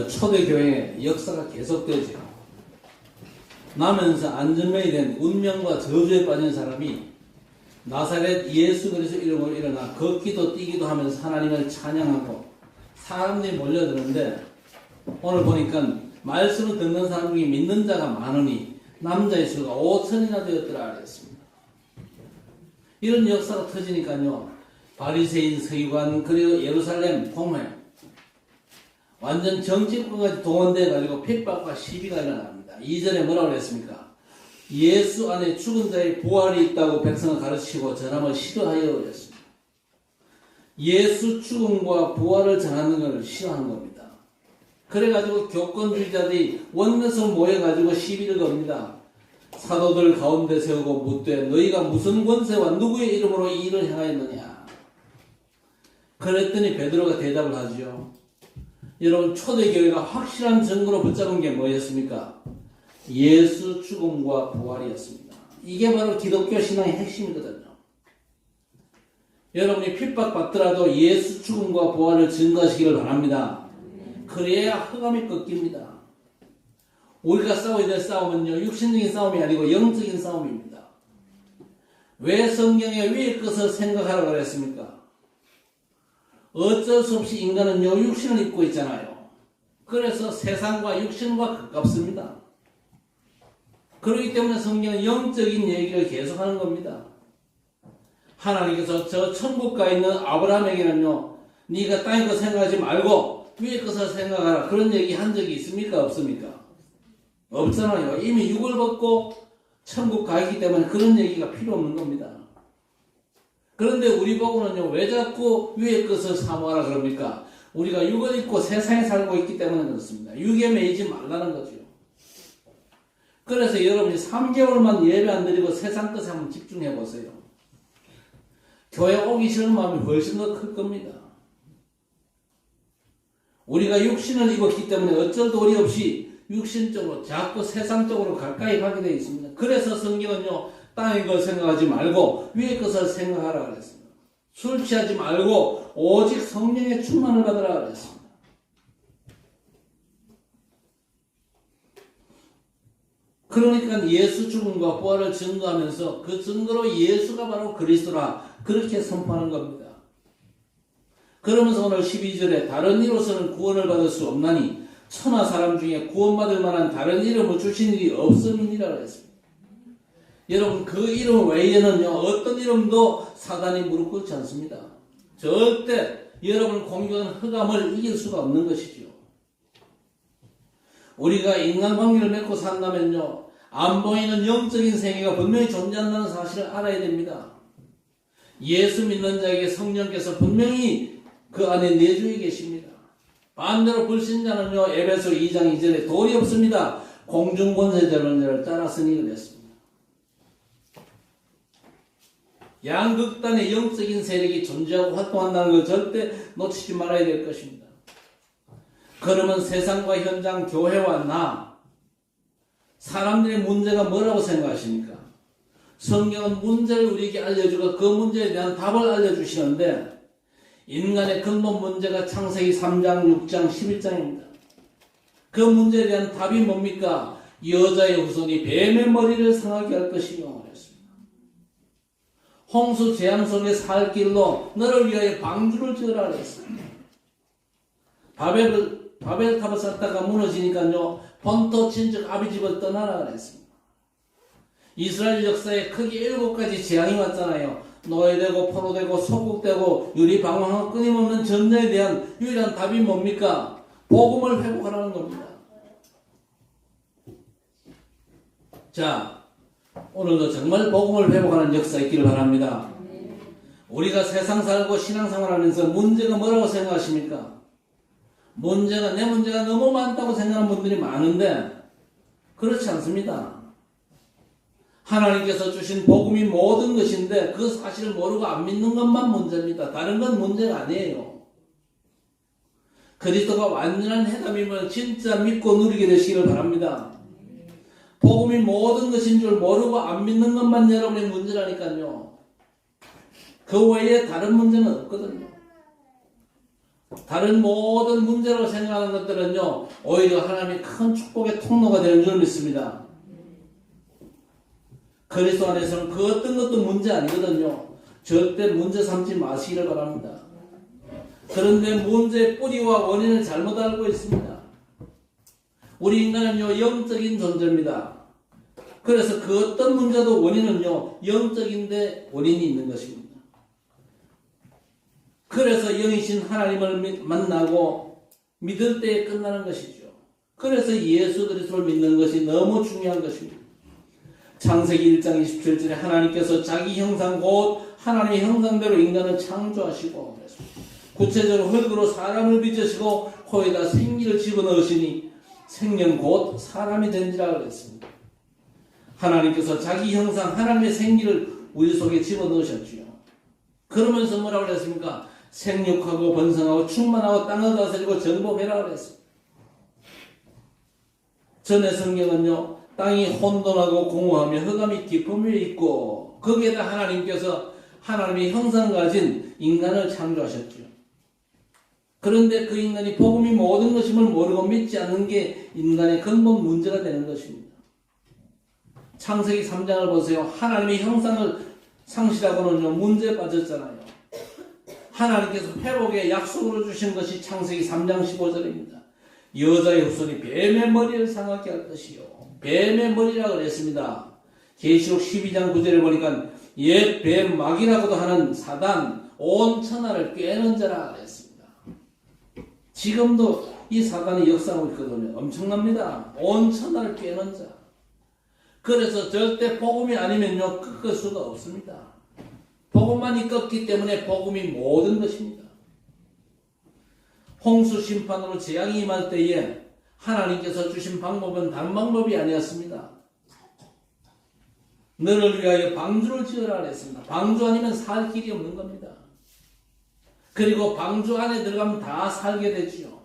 초대교회 역사가 계속되죠. 나면서 안전병이 된 운명과 저주에 빠진 사람이 나사렛 예수 그리스도 이름으로 일어나 걷기도 뛰기도 하면서 하나님을 찬양하고 사람들이 몰려드는데, 오늘 보니까 말씀을 듣는 사람 중에 믿는 자가 많으니 남자의 수가 5천이나 되었더라 그랬습니다. 이런 역사가 터지니까요, 바리새인, 서기관, 그리고 예루살렘 공회 완전 정치권까지 동원돼 가지고 핍박과 시비가 일어납니다. 2절에 뭐라고 그랬습니까? 예수 안에 죽은 자의 부활이 있다고 백성을 가르치고 전함을 싫어하여 그랬습니다. 예수 죽음과 부활을 전하는 것을 싫어하는 겁니다. 그래가지고 교권주의자들이 원내서 모여가지고 시비를 겁니다. 사도들 가운데 세우고 묻되 너희가 무슨 권세와 누구의 이름으로 이 일을 행하였느냐. 그랬더니 베드로가 대답을 하죠. 여러분, 초대교회가 확실한 증거로 붙잡은 게 뭐였습니까? 예수 죽음과 부활이었습니다. 이게 바로 기독교 신앙의 핵심이거든요. 여러분이 핍박받더라도 예수 죽음과 부활을 증거하시기를 바랍니다. 그래야 흑암이 꺾입니다. 우리가 싸워야 될 싸움은요, 육신적인 싸움이 아니고 영적인 싸움입니다. 왜 성경에 위의 것을 생각하라고 그랬습니까? 어쩔 수 없이 인간은요, 육신을 입고 있잖아요. 그래서 세상과 육신과 가깝습니다. 그렇기 때문에 성경은 영적인 얘기를 계속하는 겁니다. 하나님께서 저 천국 가 있는 아브라함에게는요, 네가 땅의 것 생각하지 말고 위의 것을 생각하라, 그런 얘기 한 적이 있습니까? 없습니까? 없잖아요. 이미 육을 벗고 천국 가 있기 때문에 그런 얘기가 필요 없는 겁니다. 그런데 우리 보고는요, 왜 자꾸 위의 것을 사모하라 그럽니까? 우리가 육을 입고 세상에 살고 있기 때문에 그렇습니다. 육에 매이지 말라는 거죠. 그래서 여러분이 3개월만 예배 안 드리고 세상 것에 한번 집중해 보세요. 교회 오기 싫은 마음이 훨씬 더 클 겁니다. 우리가 육신을 입었기 때문에 어쩔 도리 없이 육신적으로 자꾸 세상적으로 가까이 가게 되어 있습니다. 그래서 성경은요, 땅의 것 생각하지 말고 위의 것을 생각하라 그랬습니다. 술 취하지 말고 오직 성령의 충만을 받으라 그랬습니다. 그러니까 예수 죽음과 부활을 증거하면서 그 증거로 예수가 바로 그리스도라, 그렇게 선포하는 겁니다. 그러면서 오늘 12절에 다른 이로서는 구원을 받을 수 없나니 천하 사람 중에 구원받을 만한 다른 이름을 주신 일이 없음이니라 그랬습니다. 여러분, 그 이름 외에는요, 어떤 이름도 사단이 무릎 꿇지 않습니다. 절대 여러분 공격은 흑암을 이길 수가 없는 것이죠. 우리가 인간관계를 맺고 산다면요, 안 보이는 영적인 세계가 분명히 존재한다는 사실을 알아야 됩니다. 예수 믿는 자에게 성령께서 분명히 그 안에 내주에 계십니다. 반대로 불신자는요, 에베소 2장 2절에 돌이 없습니다. 공중권세자를 따랐으니 그랬습니다. 양극단의 영적인 세력이 존재하고 활동한다는 걸 절대 놓치지 말아야 될 것입니다. 그러면 세상과 현장, 교회와 나, 사람들의 문제가 뭐라고 생각하십니까? 성경은 문제를 우리에게 알려주고 그 문제에 대한 답을 알려주시는데, 인간의 근본 문제가 창세기 3장, 6장, 11장입니다. 그 문제에 대한 답이 뭡니까? 여자의 후손이 뱀의 머리를 상하게 할 것이며 그랬습니다. 홍수 재앙 속에 살 길로 너를 위하여 방주를 지으라 그랬습니다. 바벨탑을 쌓다가 무너지니까요, 본토 친척 아비집을 떠나라 그랬습니다. 이스라엘 역사에 크게 7가지 재앙이 왔잖아요. 노예되고 포로되고 소국되고 유리방황하고 끊임없는 전쟁에 대한 유일한 답이 뭡니까? 복음을 회복하라는 겁니다. 자, 오늘도 정말 복음을 회복하는 역사 있기를 바랍니다. 우리가 세상 살고 신앙생활하면서 문제가 뭐라고 생각하십니까? 내 문제가 너무 많다고 생각하는 분들이 많은데 그렇지 않습니다. 하나님께서 주신 복음이 모든 것인데 그 사실을 모르고 안 믿는 것만 문제입니다. 다른 건 문제가 아니에요. 그리스도가 완전한 해답임을 진짜 믿고 누리게 되시기를 바랍니다. 복음이 모든 것인 줄 모르고 안 믿는 것만 여러분의 문제라니까요. 그 외에 다른 문제는 없거든요. 다른 모든 문제로 생각하는 것들은요, 오히려 하나님의 큰 축복의 통로가 되는 줄 믿습니다. 그리스도 안에서는 그 어떤 것도 문제 아니거든요. 절대 문제 삼지 마시기를 바랍니다. 그런데 문제의 뿌리와 원인을 잘못 알고 있습니다. 우리 인간은요, 영적인 존재입니다. 그래서 그 어떤 문제도 원인은요, 영적인데 원인이 있는 것입니다. 그래서 영이신 하나님을 만나고 믿을 때에 끝나는 것이죠. 그래서 예수 그리스도를 믿는 것이 너무 중요한 것입니다. 창세기 1장 27절에 하나님께서 자기 형상 곧 하나님의 형상대로 인간을 창조하시고 그랬습니다. 구체적으로 흙으로 사람을 빚으시고 코에다 생기를 집어넣으시니 생명 곧 사람이 된지라 그랬습니다. 하나님께서 자기 형상 하나님의 생기를 우리 속에 집어넣으셨지요. 그러면서 뭐라고 그랬습니까? 생육하고 번성하고 충만하고 땅을 다스리고 정복해라 그랬습니다. 전의 성경은요, 땅이 혼돈하고 공허하며 흑암이 깊음 위에 있고 거기에다 하나님께서 하나님의 형상을 가진 인간을 창조하셨죠. 그런데 그 인간이 복음이 모든 것임을 모르고 믿지 않는 게 인간의 근본 문제가 되는 것입니다. 창세기 3장을 보세요. 하나님의 형상을 상실하고는요, 문제에 빠졌잖아요. 하나님께서 회복에 약속으로 주신 것이 창세기 3장 15절입니다. 여자의 후손이 뱀의 머리를 상하게 할 것이요. 뱀의 머리라 그랬습니다. 계시록 12장 9절에 보니까 옛 뱀 마귀라고도 하는 사단 온 천하를 꿰는 자라 그랬습니다. 지금도 이 사단이 역사하고 있거든요. 엄청납니다. 온 천하를 꿰는 자. 그래서 절대 복음이 아니면요, 꺾을 수가 없습니다. 복음만이 꺾기 때문에 복음이 모든 것입니다. 홍수 심판으로 재앙이 임할 때에 하나님께서 주신 방법은 다른 방법이 아니었습니다. 너를 위하여 방주를 지으라 그랬습니다. 방주 아니면 살 길이 없는 겁니다. 그리고 방주 안에 들어가면 다 살게 되지요.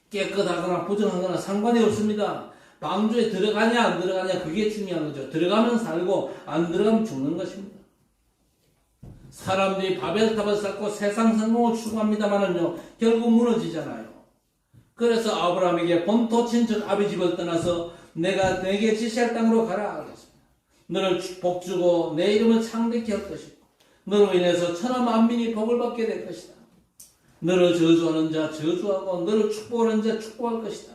깨끗하거나 부정하거나 상관이 없습니다. 방주에 들어가냐 안 들어가냐 그게 중요한 거죠. 들어가면 살고 안 들어가면 죽는 것입니다. 사람들이 바벨탑을 쌓고 세상 성공을 추구합니다만은요, 결국 무너지잖아요. 그래서 아브라함에게 본토 친척 아비 집을 떠나서 내가 내게 지시할 땅으로 가라 하겠습니다. 너를 복주고 내 이름을 창대케 할 것이고 너로 인해서 천하 만민이 복을 받게 될 것이다. 너를 저주하는 자 저주하고 너를 축복하는 자 축복할 것이다.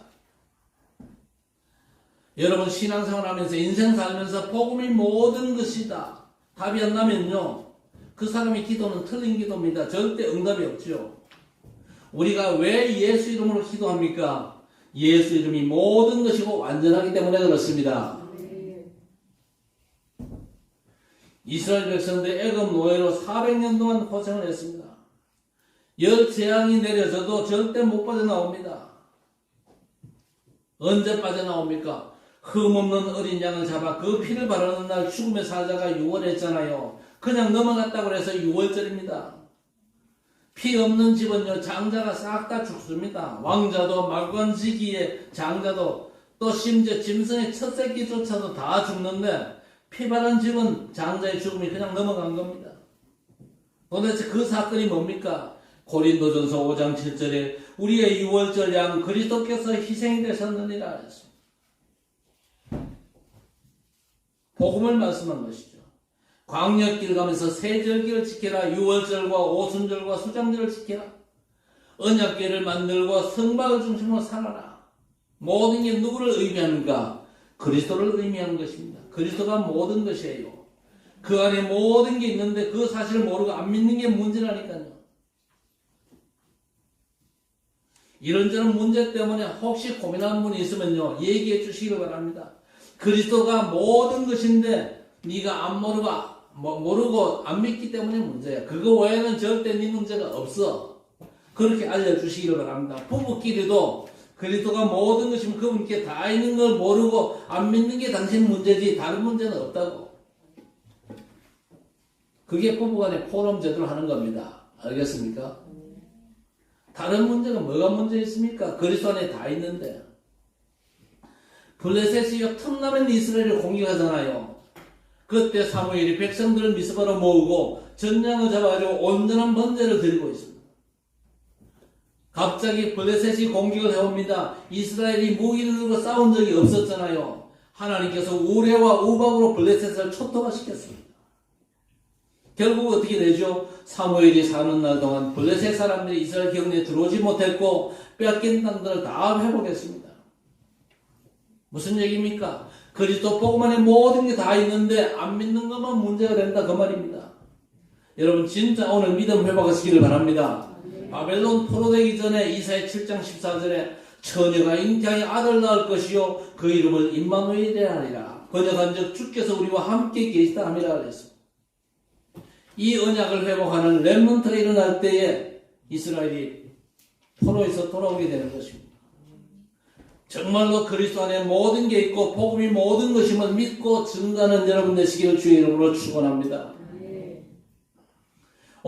여러분 신앙생활 하면서 인생 살면서 복음이 모든 것이다. 답이 안 나면요, 그 사람의 기도는 틀린 기도입니다. 절대 응답이 없죠. 우리가 왜 예수 이름으로 기도합니까? 예수 이름이 모든 것이고 완전하기 때문에 그렇습니다. 이스라엘 백성들 애굽 노예로 400년 동안 고생을 했습니다. 열 재앙이 내려져도 절대 못 빠져나옵니다. 언제 빠져나옵니까? 흠없는 어린 양을 잡아 그 피를 바르는 날 죽음의 사자가 유월했잖아요. 그냥 넘어갔다고 해서 6월절입니다. 피 없는 집은요, 장자가 싹 다 죽습니다. 왕자도 말관지기의 장자도 또 심지어 짐승의 첫 새끼조차도 다 죽는데 피 바른 집은 장자의 죽음이 그냥 넘어간 겁니다. 도대체 그 사건이 뭡니까? 고린도전서 5장 7절에 우리의 6월절 양 그리스도께서 희생이 되셨느니라 했습니다. 복음을 말씀한 것이죠. 광야길 가면서 세절기를 지켜라. 유월절과 오순절과 수장절을 지켜라. 언약궤를 만들고 성막을 중심으로 살아라. 모든 게 누구를 의미합니까? 그리스도를 의미하는 것입니다. 그리스도가 모든 것이에요. 그 안에 모든 게 있는데 그 사실을 모르고 안 믿는 게 문제라니까요. 이런저런 문제 때문에 혹시 고민하는 분이 있으면요, 얘기해 주시기 바랍니다. 그리스도가 모든 것인데 네가 안 모르고 안 믿기 때문에 문제야. 그거 외에는 절대 네 문제가 없어. 그렇게 알려주시기를 바랍니다. 부부끼리도 그리스도가 모든 것이면 그분께 다 있는 걸 모르고 안 믿는 게 당신 문제지 다른 문제는 없다고. 그게 부부간의 포럼 제도를 하는 겁니다. 알겠습니까? 다른 문제가 뭐가 문제 있습니까? 그리스도 안에 다 있는데. 블레셋이 틈나면 이스라엘을 공격하잖아요. 그때 사무엘이 백성들을 미스바로 모으고 전장을 잡아가지고 온전한 번제를 드리고 있습니다. 갑자기 블레셋이 공격을 해옵니다. 이스라엘이 무기를 들고 싸운 적이 없었잖아요. 하나님께서 우레와 우박으로 블레셋을 초토화시켰습니다. 결국 어떻게 되죠? 사무엘이 사는 날 동안 블레셋 사람들이 이스라엘 경내에 들어오지 못했고 빼앗긴 땅들을 다 회복했습니다. 무슨 얘기입니까? 그리스도 복음 안에 모든 게 다 있는데 안 믿는 것만 문제가 된다 그 말입니다. 여러분 진짜 오늘 믿음 회복하시기를 바랍니다. 바벨론 포로되기 전에 이사야 7장 14절에 처녀가 잉태하여 아들 낳을 것이요 그 이름을 임마누엘이라 하리라. 번역한즉 주께서 우리와 함께 계시다 함이라 그랬습니다. 이 언약을 회복하는 렘넌트가 일어날 때에 이스라엘이 포로에서 돌아오게 되는 것입니다. 정말로 그리스도 안에 모든 게 있고 복음이 모든 것임을 믿고 증거하는 여러분 되시기를 주의 이름으로 축원합니다.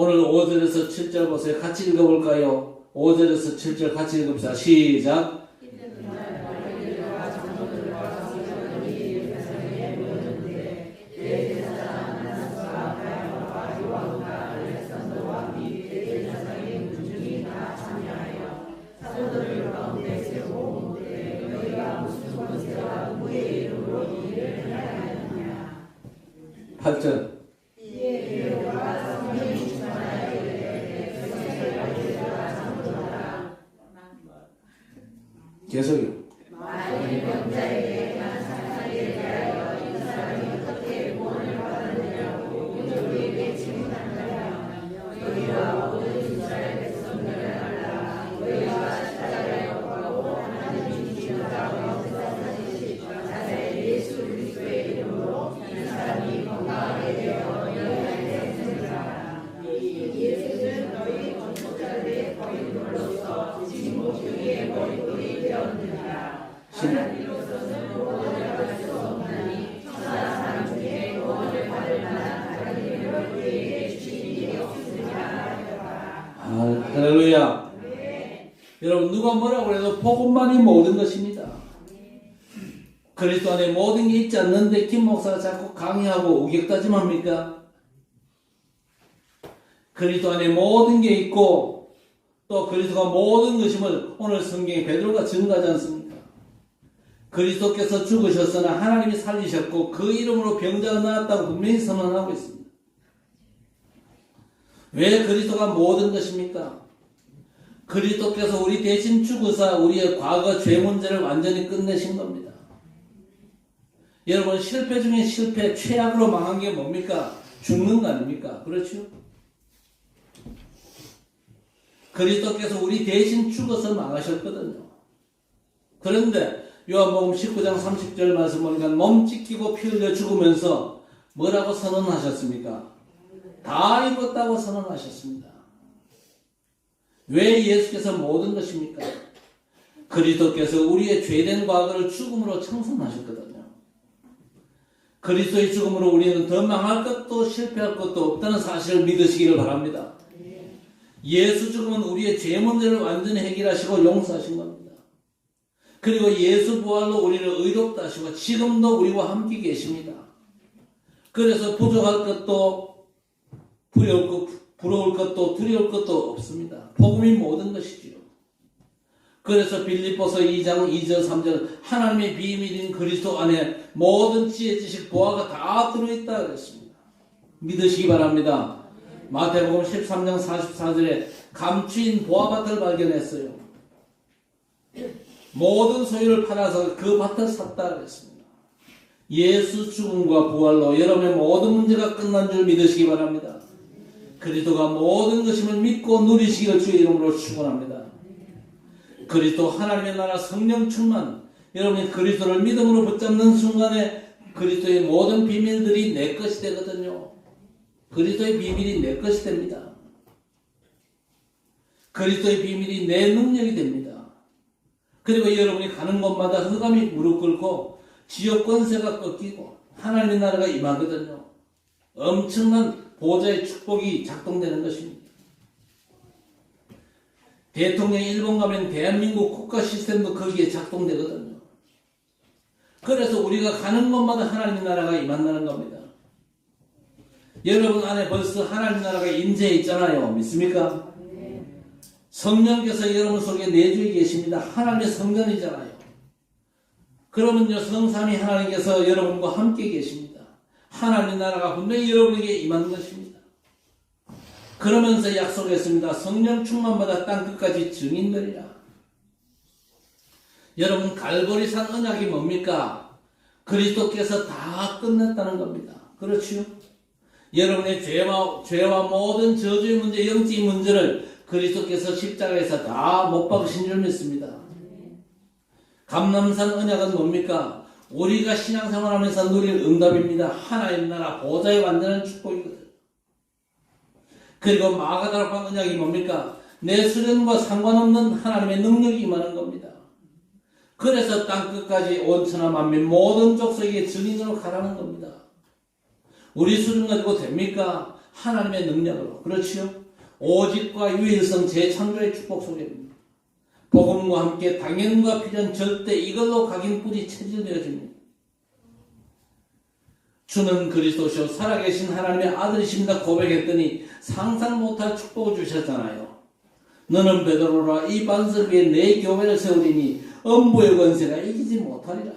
오늘 5절에서 7절 보세요. 같이 읽어볼까요? 5절에서 7절 같이 읽읍시다. 시작. 계속요. 할렐루야. 여러분 누가 뭐라고 해도 복음만이 모든 것입니다. 그리스도 안에 모든 게 있지 않는데 김 목사가 자꾸 강의하고 우격다짐합니까? 그리스도 안에 모든 게 있고 또 그리스도가 모든 것임을 오늘 성경에 베드로가 증거하지 않습니까? 그리스도께서 죽으셨으나 하나님이 살리셨고 그 이름으로 병자가 나았다고 분명히 선언하고 있습니다. 왜 그리스도가 모든 것입니까? 그리스도께서 우리 대신 죽으사 우리의 과거 죄 문제를 완전히 끝내신 겁니다. 여러분 실패 중에 실패, 최악으로 망한 게 뭡니까? 죽는 거 아닙니까? 그렇죠? 그리스도께서 우리 대신 죽어서 망하셨거든요. 그런데 요한복음 19장 30절 말씀 보니까 몸 찢기고 피 흘려 죽으면서 뭐라고 선언하셨습니까? 다 이뤘다고 선언하셨습니다. 왜 예수께서 모든 것입니까? 그리스도께서 우리의 죄된 과거를 죽음으로 청산하셨거든요. 그리스도의 죽음으로 우리는 더 망할 것도 실패할 것도 없다는 사실을 믿으시기를 바랍니다. 예수 죽음은 우리의 죄 문제를 완전히 해결하시고 용서하신 겁니다. 그리고 예수 부활로 우리를 의롭다 하시고 지금도 우리와 함께 계십니다. 그래서 부족할 것도 부러울 것도 두려울 것도 없습니다. 복음이 모든 것이지요. 그래서 빌립보서 2장 2절 3절 하나님의 비밀인 그리스도 안에 모든 지혜 지식 보화가 다 들어있다 그랬습니다. 믿으시기 바랍니다. 마태복음 13장 44절에 감추인 보화밭을 발견했어요. 모든 소유를 팔아서 그 밭을 샀다 그랬습니다. 예수 죽음과 부활로 여러분의 모든 문제가 끝난 줄 믿으시기 바랍니다. 그리스도가 모든 것임을 믿고 누리시기를 주의 이름으로 축원합니다. 그리스도 하나님의 나라 성령 충만, 여러분이 그리스도를 믿음으로 붙잡는 순간에 그리스도의 모든 비밀들이 내 것이 되거든요. 그리스도의 비밀이 내 것이 됩니다. 그리스도의 비밀이 내 능력이 됩니다. 그리고 여러분이 가는 곳마다 흑암이 무릎 꿇고 지옥 권세가 꺾이고 하나님의 나라가 임하거든요. 엄청난 보좌의 축복이 작동되는 것입니다. 대통령이 일본 가면 대한민국 국가 시스템도 거기에 작동되거든요. 그래서 우리가 가는 곳마다 하나님의 나라가 임한다는 겁니다. 여러분 안에 벌써 하나님의 나라가 임재해 있잖아요. 믿습니까? 성령께서 여러분 속에 내주에 계십니다. 하나님의 성전이잖아요. 그러면요, 성삼위 하나님께서 여러분과 함께 계십니다. 하나님의 나라가 분명히 여러분에게 임하는 것입니다. 그러면서 약속했습니다. 성령 충만받아 땅 끝까지 증인되리라. 여러분, 갈보리산 언약이 뭡니까? 그리스도께서 다 끝냈다는 겁니다. 그렇지요? 여러분의 죄와 모든 저주의 문제, 영적인 문제를 그리스도께서 십자가에서 다 못 박으신 줄 믿습니다. 감람산 언약은 뭡니까? 우리가 신앙생활하면서 누릴 응답입니다. 하나님 나라 보좌의 완전한 축복이거든. 그리고 마가다락방 언약이 뭡니까? 내 수련과 상관없는 하나님의 능력이 임하는 겁니다. 그래서 땅 끝까지 온 천하 만민 모든 족속에게 증인으로 가라는 겁니다. 우리 수련 가지고 됩니까? 하나님의 능력으로. 그렇지요? 오직과 유일성 재창조의 축복 속입니다. 복음과 함께 당연과 필연 절대 이걸로 각인뿌리 체질되어집니다. 주는 그리스도시요 살아계신 하나님의 아들이십니다 고백했더니 상상 못할 축복을 주셨잖아요. 너는 베드로라 이 반석 위에 내 교회를 세우리니 음부의 권세가 이기지 못하리라.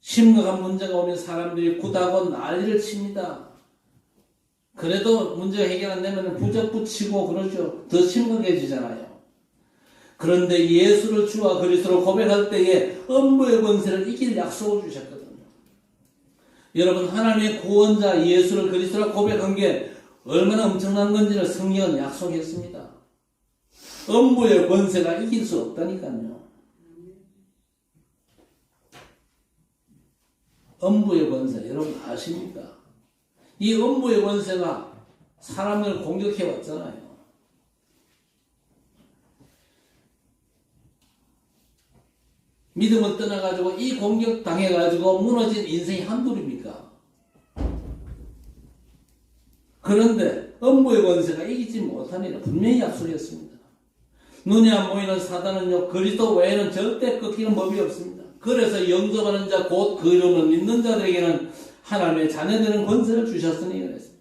심각한 문제가 오면 사람들이 굿하고 난리를 칩니다. 그래도 문제가 해결 안 되면 부적붙이고 그러죠. 더 심각해지잖아요. 그런데 예수를 주와 그리스도로 고백할 때에 음부의 권세를 이길 약속을 주셨거든요. 여러분, 하나님의 구원자 예수를 그리스도로 고백한 게 얼마나 엄청난 건지를 성경은 약속했습니다. 음부의 권세가 이길 수 없다니까요. 음부의 권세 여러분 아십니까? 이 음부의 권세가 사람을 공격해 왔잖아요. 믿음을 떠나가지고 이 공격 당해가지고 무너진 인생이 한둘입니까? 그런데 음부의 권세가 이기지 못하니라 분명히 약속했습니다. 눈에 안 보이는 사단은요 그리스도 외에는 절대 꺾이는 법이 없습니다. 그래서 영접하는 자 곧 그 이름을 믿는 자들에게는 하나님의 자녀되는 권세를 주셨으니 그랬습니다.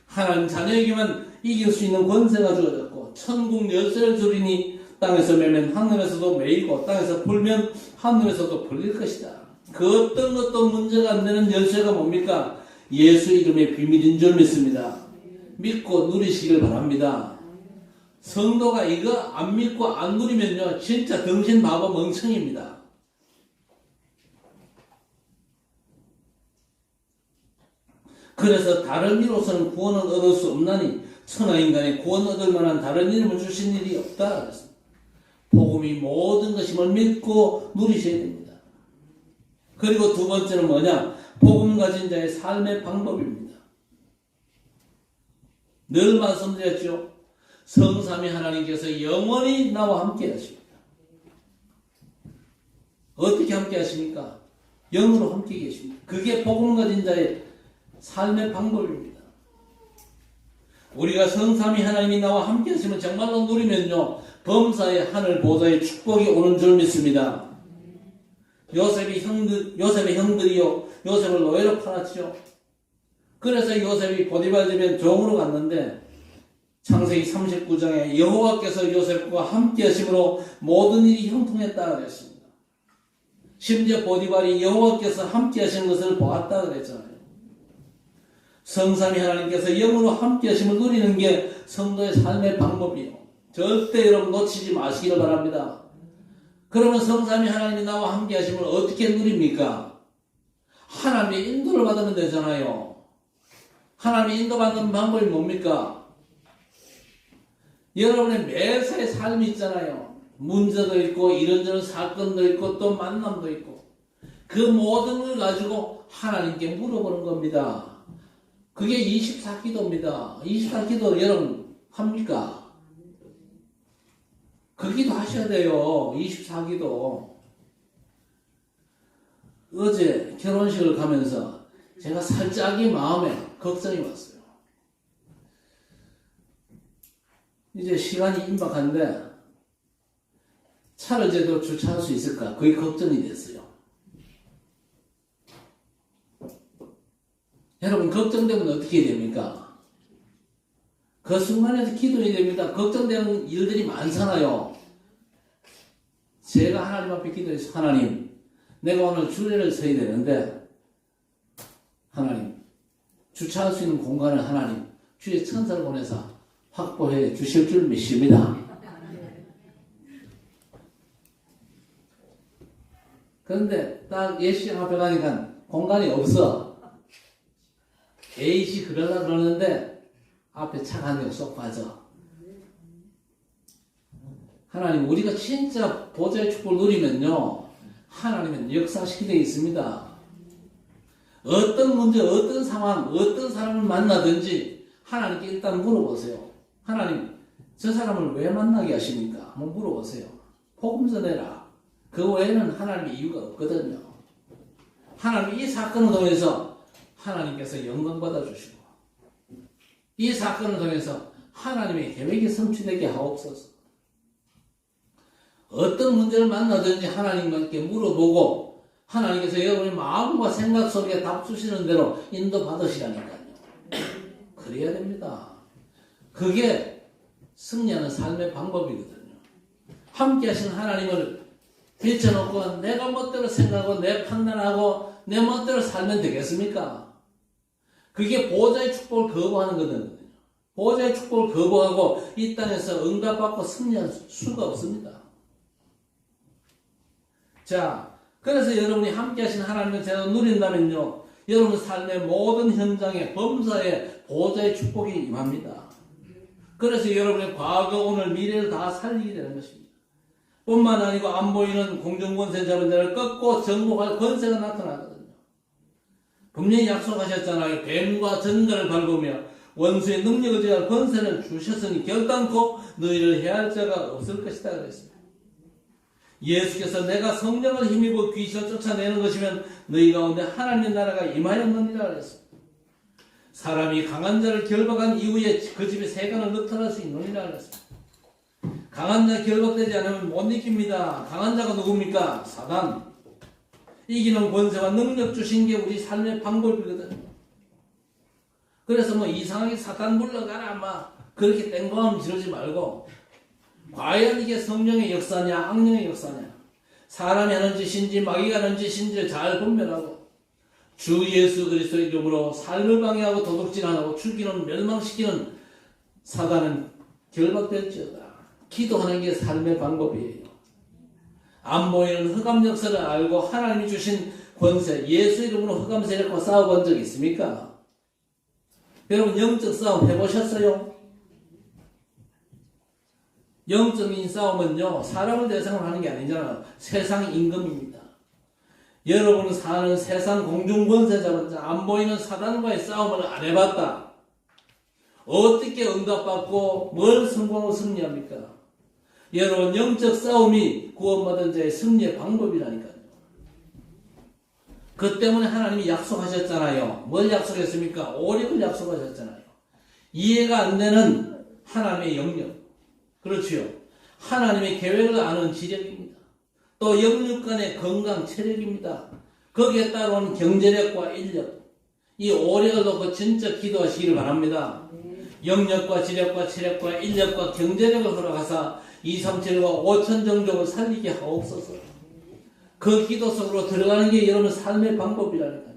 하나님 자녀에게만 이길 수 있는 권세가 주어졌고 천국 열쇠를 주리니 땅에서 매면 하늘에서도 매이고 땅에서 풀면 하늘에서도 풀릴 것이다. 그 어떤 것도 문제가 안 되는 열쇠가 뭡니까? 예수 이름의 비밀인 줄 믿습니다. 믿고 누리시길 바랍니다. 성도가 이거 안 믿고 안 누리면요 진짜 등신 바보 멍청입니다. 그래서 다른 이로서는 구원을 얻을 수 없나니 천하인간이 구원 얻을 만한 다른 이름을 주신 일이 없다 그랬습니다. 복음이 모든 것임을 믿고 누리셔야 됩니다. 그리고 두 번째는 뭐냐? 복음 가진 자의 삶의 방법입니다. 늘 말씀드렸죠. 성삼위 하나님께서 영원히 나와 함께 하십니다. 어떻게 함께 하십니까? 영으로 함께 계십니다. 그게 복음 가진 자의 삶의 방법입니다. 우리가 성삼위 하나님이 나와 함께 하시면 정말로 누리면요 범사의 하늘 보좌의 축복이 오는 줄 믿습니다. 요셉의 형들이요 요셉을 노예로 팔았죠. 그래서 요셉이 보디발 집에 종으로 갔는데 창세기 39장에 여호와께서 요셉과 함께 하심으로 모든 일이 형통했다 그랬습니다. 심지어 보디발이 여호와께서 함께 하신 것을 보았다 그랬잖아요. 성삼위 하나님께서 영으로 함께 하심을 누리는 게 성도의 삶의 방법이에요. 절대 여러분 놓치지 마시기를 바랍니다. 그러면 성삼위 하나님이 나와 함께 하심을 어떻게 누립니까? 하나님의 인도를 받으면 되잖아요. 하나님의 인도받는 방법이 뭡니까? 여러분의 매사의 삶이 있잖아요. 문제도 있고 이런저런 사건도 있고 또 만남도 있고 그 모든 걸 가지고 하나님께 물어보는 겁니다. 그게 24기도입니다. 24기도 여러분 합니까? 그 기도 하셔야 돼요. 24기도. 어제 결혼식을 가면서 제가 살짝이 마음에 걱정이 왔어요. 이제 시간이 임박한데 차를 제대로 주차할 수 있을까? 그게 걱정이 됐어요. 여러분 걱정되면 어떻게 됩니까? 그 순간에도 기도해야 됩니다. 걱정되는 일들이 많잖아요. 제가 하나님 앞에 기도해서 하나님, 내가 오늘 주례를 서야 되는데 하나님, 주차할 수 있는 공간을 하나님, 주의 천사를 보내서 확보해 주실 줄 믿습니다. 그런데 딱 예수님 앞에 가니까 공간이 없어. A씨 그러려고 그러는데 앞에 차가 한 대 쏙 빠져. 하나님, 우리가 진짜 보좌의 축복을 누리면요, 하나님은 역사시키게 되어 있습니다. 어떤 문제, 어떤 상황, 어떤 사람을 만나든지 하나님께 일단 물어보세요. 하나님, 저 사람을 왜 만나게 하십니까? 한번 물어보세요. 복음 전해라. 그 외에는 하나님의 이유가 없거든요. 하나님 이 사건을 통해서 하나님께서 영광 받아주시고, 이 사건을 통해서 하나님의 계획이 성취되게 하옵소서. 어떤 문제를 만나든지 하나님께 물어보고 하나님께서 여러분의 마음과 생각 속에 답 주시는 대로 인도 받으시라니까요. 그래야 됩니다. 그게 승리하는 삶의 방법이거든요. 함께 하시는 하나님을 비춰놓고 내가 멋대로 생각하고 내 판단하고 내 멋대로 살면 되겠습니까? 그게 보호자의 축복을 거부하는 거거든요. 보호자의 축복을 거부하고 이 땅에서 응답받고 승리할 수가 없습니다. 자, 그래서 여러분이 함께 하신 하나님의 제가 누린다면요, 여러분 삶의 모든 현장에 범사에 보호자의 축복이 임합니다. 그래서 여러분의 과거, 오늘, 미래를 다 살리게 되는 것입니다. 뿐만 아니고 안 보이는 공중권세 잡은 자를 꺾고 정복할 권세가 나타나거든요. 분명히 약속하셨잖아요. 뱀과 전갈을 밟으며 원수의 능력을 제할 권세를 주셨으니 결단코 너희를 해할 자가 없을 것이다 그랬습니다. 예수께서 내가 성령을 힘입어 귀신을 쫓아내는 것이면 너희 가운데 하나님의 나라가 임하였느니라 그랬습니다. 사람이 강한 자를 결박한 이후에 그 집에 세간을 늑탈할 수 있느니라 그랬습니다. 강한 자 결박되지 않으면 못 이깁니다. 강한 자가 누굽니까? 사단. 이기는 권세와 능력 주신 게 우리 삶의 방법이거든요. 그래서 뭐 이상하게 사단 물러가라 막 그렇게 땡밤 지르지 말고, 과연 이게 성령의 역사냐 악령의 역사냐, 사람이 하는 짓인지 마귀가 하는 짓인지를 잘 분별하고 주 예수 그리스도의 이름으로 삶을 방해하고 도둑질하고 죽이는 멸망시키는 사단은 결박될지어다. 기도하는 게 삶의 방법이에요. 안 보이는 흑암 역사를 알고 하나님이 주신 권세, 예수 이름으로 흑암 세력과 싸워본 적 있습니까? 여러분 영적 싸움 해보셨어요? 영적인 싸움은요, 사람을 대상으로 하는 게 아니잖아요. 세상 임금입니다. 여러분 사는 세상 공중권세 잡은 자, 안 보이는 사단과의 싸움을 안 해봤다. 어떻게 응답받고 뭘 성공하고 승리합니까? 여러분 영적 싸움이 구원받은 자의 승리의 방법이라니까요. 그 때문에 하나님이 약속하셨잖아요. 뭘 약속했습니까? 오력을 약속하셨잖아요. 이해가 안 되는 하나님의 영역. 그렇지요. 하나님의 계획을 아는 지력입니다. 또 영육 간의 건강, 체력입니다. 거기에 따라오는 경제력과 인력. 이 오력을 놓고 진짜 기도하시기를 바랍니다. 영역과 지력과 체력과 인력과 경제력을 허락하사 237과 5천 종족을 살리게 하옵소서. 그 기도 속으로 들어가는 게 여러분 삶의 방법이라니까요.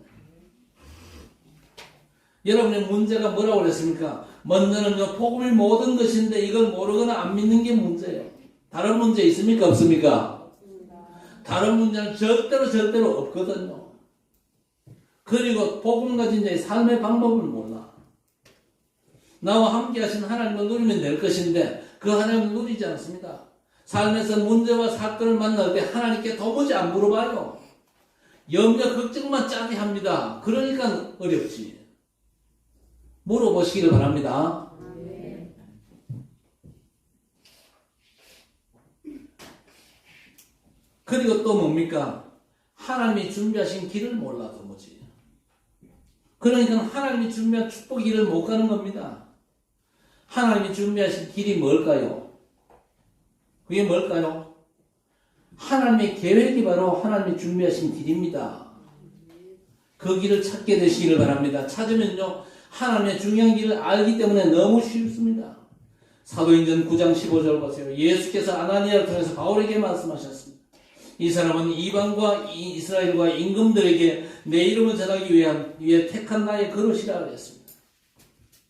여러분의 문제가 뭐라고 그랬습니까? 먼저는요, 복음이 모든 것인데 이걸 모르거나 안 믿는 게 문제예요. 다른 문제 있습니까? 없습니까? 다른 문제는 절대로 없거든요. 그리고 복음 가진 자의 삶의 방법을 몰라. 나와 함께 하신 하나님을 누리면 될 것인데 그 하나님을 누리지 않습니다. 삶에서 문제와 사건을 만날 때 하나님께 도무지 안 물어봐요. 염려 걱정만 짜게 합니다. 그러니까 어렵지. 물어보시기를 바랍니다. 그리고 또 뭡니까? 하나님이 준비하신 길을 몰라 도무지. 그러니까 하나님이 준비한 축복 길을 못 가는 겁니다. 하나님이 준비하신 길이 뭘까요? 그게 뭘까요? 하나님의 계획이 바로 하나님이 준비하신 길입니다. 그 길을 찾게 되시기를 바랍니다. 찾으면요, 하나님의 중요한 길을 알기 때문에 너무 쉽습니다. 사도행전 9장 15절 보세요. 예수께서 아나니아를 통해서 바울에게 말씀하셨습니다. 이 사람은 이방과 이스라엘과 임금들에게 내 이름을 전하기 위해 택한 나의 그릇이라 그랬습니다.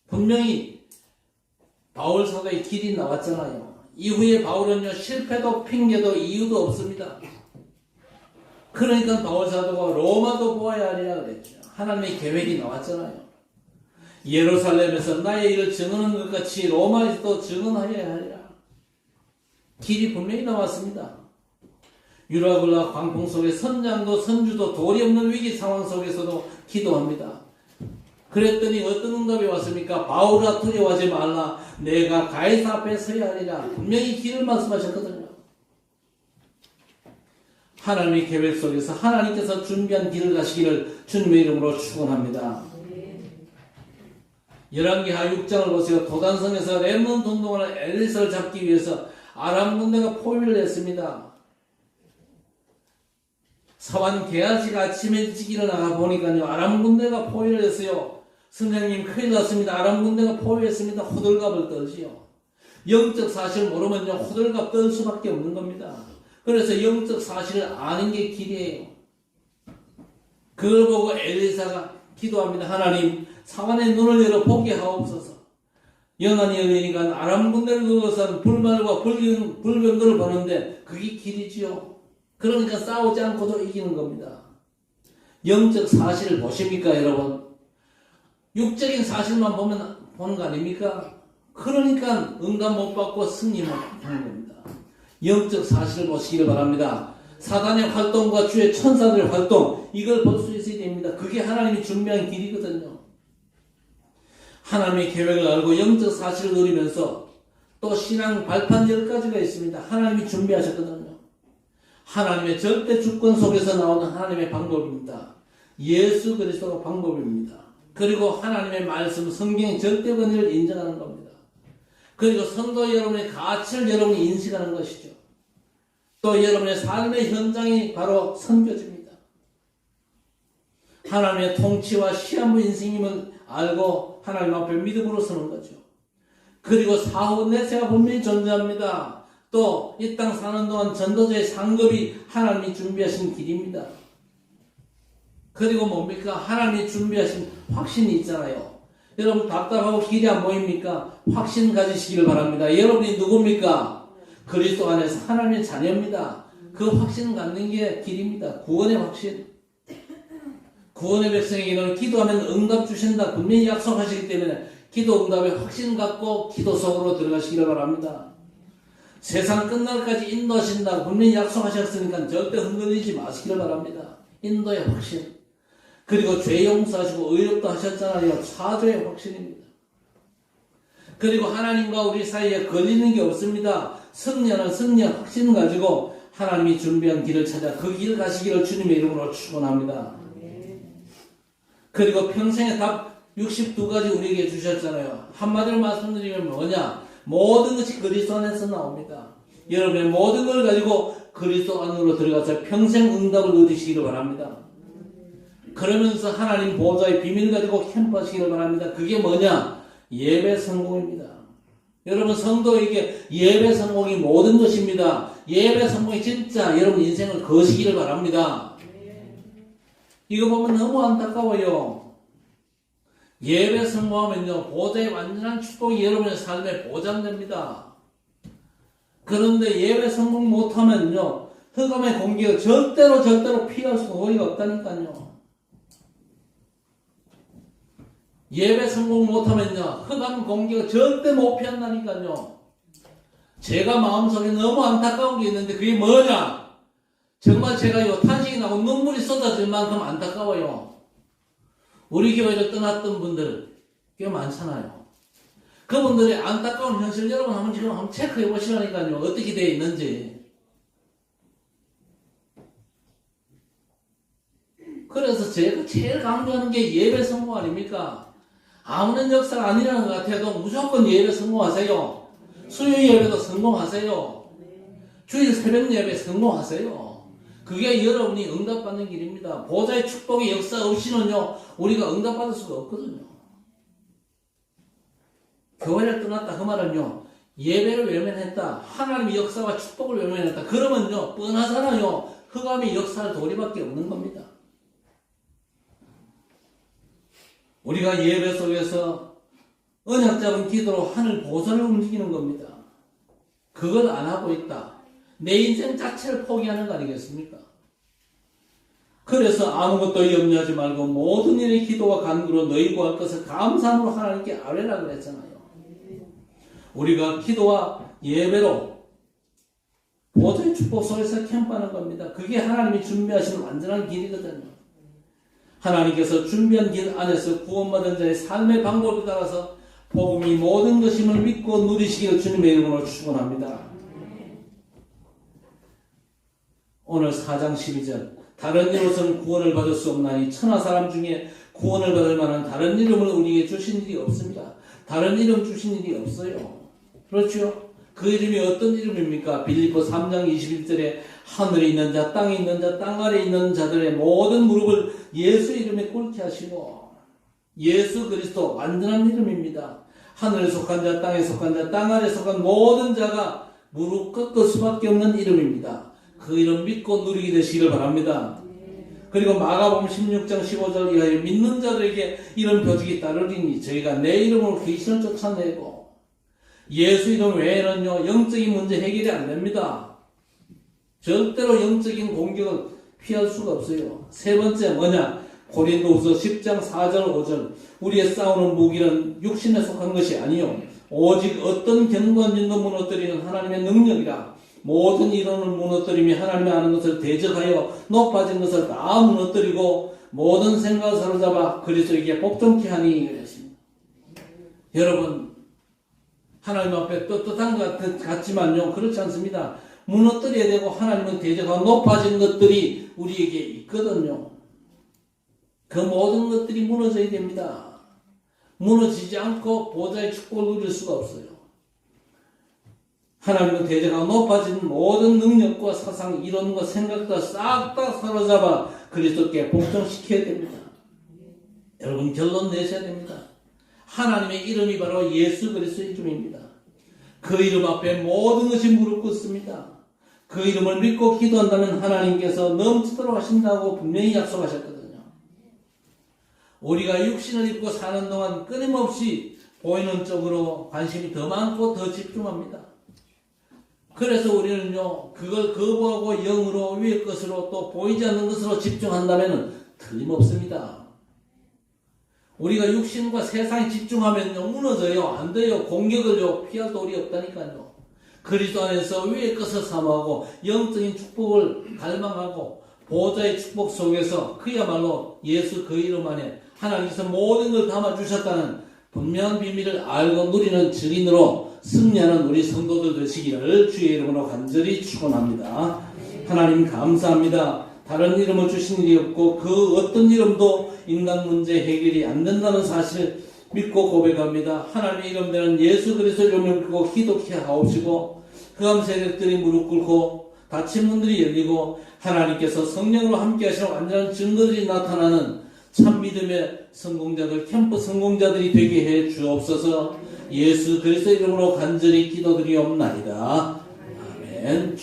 분명히 바울 사도의 길이 나왔잖아요. 이후에 바울은요, 실패도 핑계도 이유도 없습니다. 그러니까 바울 사도가 로마도 보아야 하리라 그랬죠. 하나님의 계획이 나왔잖아요. 예루살렘에서 나의 일을 증언하는 것 같이 로마에서도 증언하여야 하리라. 길이 분명히 나왔습니다. 유라굴라 광풍 속에 선장도 선주도 돌이 없는 위기 상황 속에서도 기도합니다. 그랬더니 어떤 응답이 왔습니까? 바울아 두려워하지 말라. 내가 가이사 앞에 서야 하리라. 분명히 길을 말씀하셨거든요. 하나님의 계획 속에서 하나님께서 준비한 길을 가시기를 주님의 이름으로 축원합니다. 열왕기하 6장을 보세요. 도단성에서 렘넌트 운동하는 엘리사를 잡기 위해서 아람 군대가 포위를 했습니다. 사환 게하시가 아침에 일찍 일어나가 보니까요, 아람 군대가 포위를 했어요. 선생님 큰일 났습니다. 아람 군대가 포위했습니다. 호들갑을 떨지요. 영적 사실을 모르면요, 호들갑 떨 수밖에 없는 겁니다. 그래서 영적 사실을 아는 게 길이에요. 그걸 보고 엘리사가 기도합니다. 하나님, 사환의 눈을 열어 보게 하옵소서. 연한이 열리니까 아람 군대를 둘러싼 불말과 불병거를 보는데 그게 길이지요. 그러니까 싸우지 않고도 이기는 겁니다. 영적 사실을 보십니까, 여러분? 육적인 사실만 보는 거 아닙니까? 그러니까 응답 못 받고 승리 못 하는 겁니다. 영적 사실을 보시기를 바랍니다. 사단의 활동과 주의 천사들의 활동, 이걸 볼 수 있어야 됩니다. 그게 하나님이 준비한 길이거든요. 하나님의 계획을 알고 영적 사실을 누리면서 또 신앙 발판 10가지가 있습니다. 하나님이 준비하셨거든요. 하나님의 절대 주권 속에서 나오는 하나님의 방법입니다. 예수 그리스도가 방법입니다. 그리고 하나님의 말씀, 성경의 절대 권위를 인정하는 겁니다. 그리고 성도 여러분의 가치를 여러분이 인식하는 것이죠. 또 여러분의 삶의 현장이 바로 섬겨집니다. 하나님의 통치와 시한부 인생임을 알고 하나님 앞에 믿음으로 서는 거죠. 그리고 사후 내세가 분명히 존재합니다. 또 이 땅 사는 동안 전도자의 상급이 하나님이 준비하신 길입니다. 그리고 뭡니까? 하나님이 준비하신 확신이 있잖아요. 여러분 답답하고 길이 안 보입니까? 확신 가지시기를 바랍니다. 여러분이 누굽니까? 그리스도 안에서 하나님의 자녀입니다. 그 확신 갖는 게 길입니다. 구원의 확신. 구원의 백성에게는 기도하면 응답 주신다 분명히 약속하시기 때문에 기도 응답에 확신 갖고 기도 속으로 들어가시기를 바랍니다. 세상 끝날까지 인도하신다 분명히 약속하셨으니까 절대 흔들리지 마시기를 바랍니다. 인도의 확신. 그리고 죄 용서하시고 의롭다 하셨잖아요. 사죄의 확신입니다. 그리고 하나님과 우리 사이에 걸리는 게 없습니다. 승리하는 승리의 확신 가지고 하나님이 준비한 길을 찾아 그 길 가시기를 주님의 이름으로 축원합니다. 그리고 평생의 답 62가지 우리에게 주셨잖아요. 한마디로 말씀드리면 뭐냐? 모든 것이 그리스도 안에서 나옵니다. 여러분의 모든 걸 가지고 그리스도 안으로 들어가서 평생 응답을 얻으시기를 바랍니다. 그러면서 하나님 보좌의 비밀 가지고 캠프하시기를 바랍니다. 그게 뭐냐? 예배 성공입니다. 여러분 성도에게 예배 성공이 모든 것입니다. 예배 성공이 진짜 여러분 인생을 거시기를 바랍니다. 이거 보면 너무 안타까워요. 예배 성공하면요 보좌의 완전한 축복이 여러분의 삶에 보장됩니다. 그런데 예배 성공 못하면요 흑암의 공기가 절대로 피할 수가 없다니까요. 예배 성공 못하면요 흑암 공기가 절대 못 피한다니까요. 제가 마음속에 너무 안타까운 게 있는데 그게 뭐냐? 정말 제가 요 탄식이 나고 눈물이 쏟아질 만큼 안타까워요. 우리 교회를 떠났던 분들 꽤 많잖아요. 그분들의 안타까운 현실 여러분 한번 체크해 보시라니까요. 어떻게 되어 있는지. 그래서 제가 제일 강조하는 게 예배 성공 아닙니까? 아무런 역사가 아니라는 것 같아도 무조건 예배 성공하세요. 수요 예배도 성공하세요. 주일 새벽 예배 성공하세요. 그게 여러분이 응답받는 길입니다. 보좌의 축복의 역사 없이는요 우리가 응답받을 수가 없거든요. 교회를 떠났다 그 말은요, 예배를 외면했다, 하나님의 역사와 축복을 외면했다, 그러면요 뻔하잖아요. 흑암의 역사를 도리밖에 없는 겁니다. 우리가 예배 속에서 언약 잡은 기도로 하늘 보선을 움직이는 겁니다. 그걸 안 하고 있다, 내 인생 자체를 포기하는 거 아니겠습니까? 그래서 아무것도 염려하지 말고 모든 일의 기도와 간구로 너희 구할 것을 감사함으로 하나님께 아뢰라 그랬잖아요. 우리가 기도와 예배로 보좌의 축복 속에서 캠프하는 겁니다. 그게 하나님이 준비하시는 완전한 길이거든요. 하나님께서 준비한 길 안에서 구원받은 자의 삶의 방법에 따라서 복음이 모든 것임을 믿고 누리시기를 주님의 이름으로 축원합니다. 오늘 4장 12절, 다른 이로서는 구원을 받을 수 없나니 천하 사람 중에 구원을 받을 만한 다른 이름을 우리에게 주신 일이 없습니다. 다른 이름 주신 일이 없어요. 그렇죠? 그 이름이 어떤 이름입니까? 빌립보 3장 21절에 하늘에 있는 자, 땅에 있는 자, 땅 아래에 있는 자들의 모든 무릎을 예수 이름에 꿇게 하시고, 예수 그리스도 완전한 이름입니다. 하늘에 속한 자, 땅에 속한 자, 땅 아래에 속한 모든 자가 무릎 꿇을 수밖에 없는 이름입니다. 그 이름 믿고 누리게 되시기를 바랍니다. 그리고 마가복음 16장 15절 이하에 믿는 자들에게 이런 표적이 따르리니 저희가 내 이름으로 귀신을 쫓아내고, 예수 이름 외에는요 영적인 문제 해결이 안 됩니다. 절대로 영적인 공격을 피할 수가 없어요. 세 번째 뭐냐? 고린도후서 10장 4절 5절, 우리의 싸우는 무기는 육신에 속한 것이 아니요 오직 어떤 견고한 진도 무너뜨리는 하나님의 능력이라. 모든 이론을 무너뜨리며 하나님이 아는 것을 대적하여 높아진 것을 다 무너뜨리고 모든 생각을 사로잡아 그리스도에게 복종케 하니 그랬습니다. 여러분, 하나님 앞에 떳떳한 것 같지만요 그렇지 않습니다. 무너뜨려야 되고 하나님은 대적하고 높아진 것들이 우리에게 있거든요. 그 모든 것들이 무너져야 됩니다. 무너지지 않고 보좌의 축복을 누릴 수가 없어요. 하나님은 대적하고 높아진 모든 능력과 사상, 이론과 생각과 싹 다 사로잡아 그리스도께 복종시켜야 됩니다. 여러분 결론 내셔야 됩니다. 하나님의 이름이 바로 예수 그리스도의 이름입니다. 그 이름 앞에 모든 것이 무릎 꿇습니다. 그 이름을 믿고 기도한다면 하나님께서 넘치도록 하신다고 분명히 약속하셨거든요. 우리가 육신을 입고 사는 동안 끊임없이 보이는 쪽으로 관심이 더 많고 더 집중합니다. 그래서 우리는요 그걸 거부하고 영으로 위의 것으로 또 보이지 않는 것으로 집중한다면 틀림없습니다. 우리가 육신과 세상에 집중하면요 무너져요. 안 돼요. 공격을요 피할 도리 없다니까요. 그리스도 안에서 위의 것을 사모하고 영적인 축복을 갈망하고 보좌의 축복 속에서 그야말로 예수 그 이름 안에 하나님께서 모든 걸 담아주셨다는 분명한 비밀을 알고 누리는 증인으로 승리하는 우리 성도들 되시기를 주의 이름으로 간절히 축원합니다. 하나님 감사합니다. 다른 이름을 주신 일이 없고 그 어떤 이름도 인간 문제 해결이 안 된다는 사실을 믿고 고백합니다. 하나님의 이름 되는 예수 그리스도 이름을 믿고 기독해 하옵시고 흑암 세력들이 무릎 꿇고 닫힌 문들이 열리고 하나님께서 성령으로 함께 하시는 완전한 증거들이 나타나는 참 믿음의 성공자들, 캠프 성공자들이 되게 해 주옵소서. 예수 그리스도 이름으로 간절히 기도드리옵나이다. 아멘.